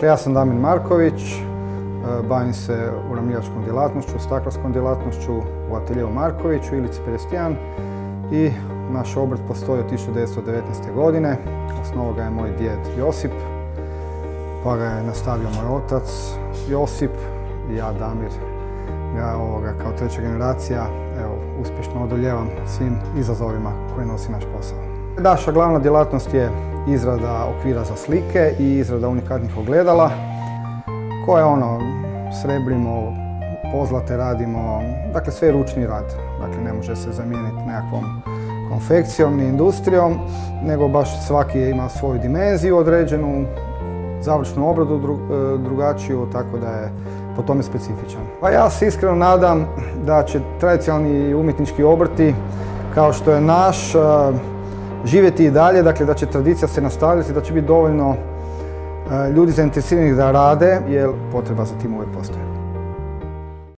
Dakle, ja sam Damir Marković, bavim se uramljivačkom djelatnošću, staklarskom djelatnošću u ateljeu Marković u Ilici 51 i naš obrt postoji od 1919. godine. Osnovao ga je moj djed Josip, pa ga je nastavio moj otac Josip i ja, Damir, kao treća generacija, uspješno odoljevam svim izazovima koje nosi naš posao. Naša glavna djelatnost je izrada okvira za slike i izrada unikatnih ogledala koje srebrimo, pozlate radimo, dakle sve je ručni rad. Dakle, ne može se zamijeniti nekakvom konfekcijom ni industrijom, nego baš svaki ima svoju dimenziju određenu, završnu obradu drugačiju, tako da je po tome specifičan. Pa ja se iskreno nadam da će tradicionalni umjetnički obrti, kao što je naš, živjeti i dalje, dakle da će tradicija se nastaviti, da će biti dovoljno ljudi zainteresiranih da rade, jer potreba za tim uvijek postoji.